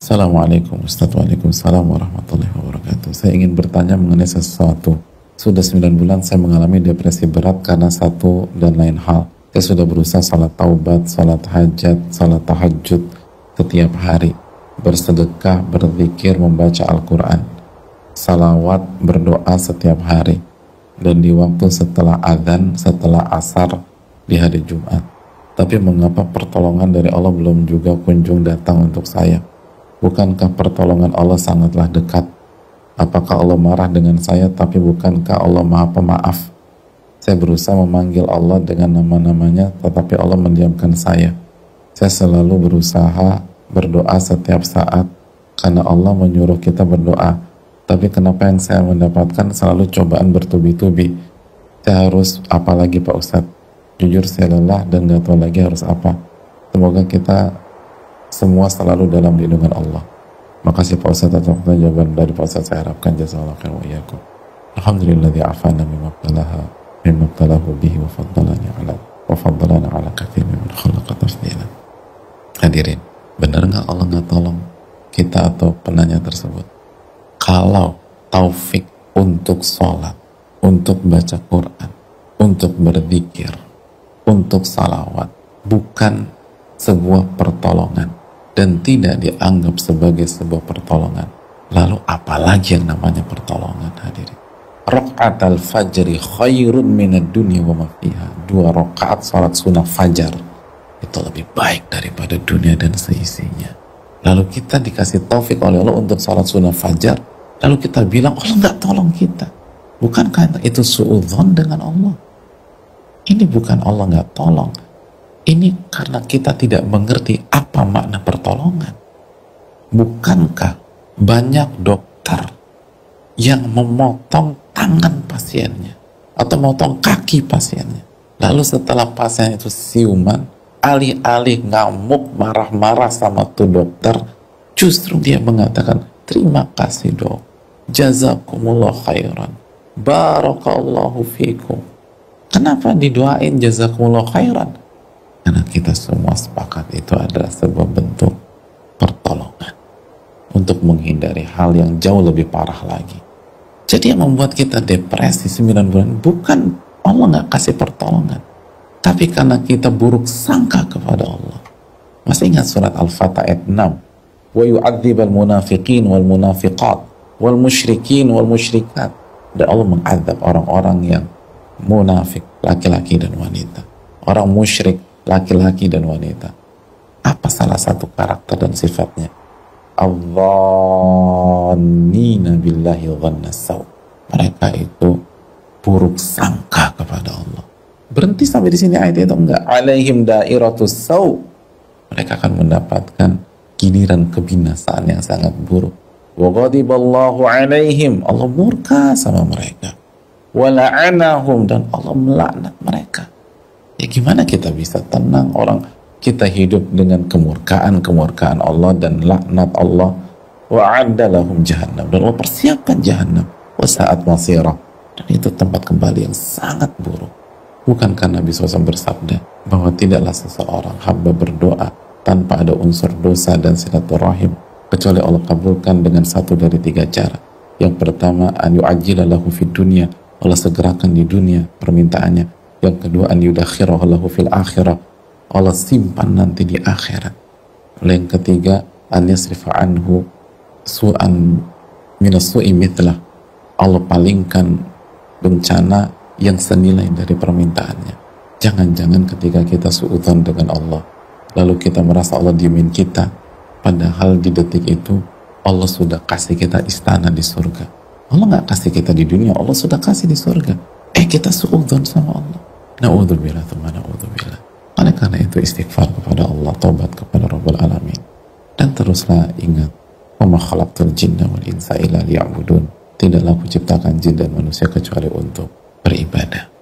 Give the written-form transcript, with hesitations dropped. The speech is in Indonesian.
Assalamualaikum Ustaz. Waalaikumsalam warahmatullahi wabarakatuh. Saya ingin bertanya mengenai sesuatu. Sudah 9 bulan saya mengalami depresi berat karena satu dan lain hal. Saya sudah berusaha salat taubat, salat hajat, salat tahajud setiap hari, bersedekah, berzikir, membaca Al-Quran, salawat, berdoa setiap hari, dan di waktu setelah adzan, setelah asar di hari Jumat. Tapi mengapa pertolongan dari Allah belum juga kunjung datang untuk saya? Bukankah pertolongan Allah sangatlah dekat? Apakah Allah marah dengan saya, tapi bukankah Allah maha pemaaf? Saya berusaha memanggil Allah dengan nama-namanya, tetapi Allah mendiamkan saya. Saya selalu berusaha berdoa setiap saat, karena Allah menyuruh kita berdoa. Tapi kenapa yang saya mendapatkan selalu cobaan bertubi-tubi? Saya harus apa lagi Pak Ustadz? Jujur saya lelah dan gak tahu lagi harus apa. Semoga kita semua selalu dalam lindungan Allah. Makasih Pak Ustadz atas jawaban dari Pak Ustadz. Saya harapkan jazakallahu khairan wa iyyakum. Alhamdulilladzi afana mimma ibtalahu bihi wa faddalana ala katsirin mimman khalaqa tafdila. Hadirin, benar nggak Allah nggak tolong kita atau penanya tersebut? Kalau taufik untuk sholat, untuk baca Quran, untuk berzikir, untuk salawat bukan sebuah pertolongan dan tidak dianggap sebagai sebuah pertolongan, lalu apalagi yang namanya pertolongan? Hadirin, rakaat al-fajri khairun minad dunya wa ma fiha. 2 rakaat salat sunnah fajar itu lebih baik daripada dunia dan seisinya. Lalu kita dikasih taufik oleh Allah untuk salat sunnah fajar, lalu kita bilang Allah nggak tolong kita. Bukankah itu suudzon dengan Allah? Ini bukan Allah nggak tolong, ini karena kita tidak mengerti apa makna pertolongan. Bukankah banyak dokter yang memotong tangan pasiennya atau memotong kaki pasiennya, lalu setelah pasien itu siuman, alih-alih ngamuk marah-marah sama tuh dokter, justru dia mengatakan terima kasih dok, jazakumullah khairan, barakallahu fikum. Kenapa didoain jazakumullah khairan? Karena kita semua sepakat itu adalah sebuah bentuk pertolongan untuk menghindari hal yang jauh lebih parah lagi. Jadi yang membuat kita depresi 9 bulan bukan Allah nggak kasih pertolongan, tapi karena kita buruk sangka kepada Allah. Masih ingat surat Al-Fatah ayat 6? Wa yu'adzibal munafiqin wal munafiqat wal musyrikin wal musyrikat. Dan Allah mengadab orang-orang yang munafik, laki-laki dan wanita, orang musyrik, laki-laki dan wanita. Apa salah satu karakter dan sifatnya? Adh-dhannina billahi dhanna saw. Mereka itu buruk sangka kepada Allah. Berhenti sampai di sini ayat itu? Enggak. Alaihim dairatus saw. Mereka akan mendapatkan giliran kebinasaan yang sangat buruk. Wa ghadiballahu alaihim. Allah murka sama mereka. Wa la'anahum, dan Allah melaknat mereka. Ya gimana kita bisa tenang orang kita hidup dengan kemurkaan Allah dan laknat Allah. Wa'adda lahum jahannam, dan Allah persiapkan jahannam. Wa sa'at masirah, dan itu tempat kembali yang sangat buruk. Bukankah Nabi SAW bersabda bahwa tidaklah seseorang hamba berdoa tanpa ada unsur dosa dan silaturahim kecuali Allah kabulkan dengan satu dari 3 cara. Yang pertama, an yu'ajjila lahu fid dunya, Allah segerakan di dunia permintaannya. Yang kedua, an yudakhirahu lahu fil akhirah, Allah simpan nanti di akhirat. Yang ketiga, an yasrifa anhu su'an minas su'i mithlah, Allah palingkan bencana yang senilai dari permintaannya. Jangan-jangan ketika kita suudzon dengan Allah, lalu kita merasa Allah diemin kita, padahal di detik itu Allah sudah kasih kita istana di surga. Allah nggak kasih kita di dunia, Allah sudah kasih di surga. Kita suudzon sama Allah. Na'udzubillah, tsumma na'udzubillah. Oleh karena itu istighfar kepada Allah, taubat kepada Rabbul Alamin, dan teruslah ingat, wa ma khalaqtul jinna wal insa illa liya'budun. Tidaklah aku ciptakan jin dan manusia kecuali untuk beribadah.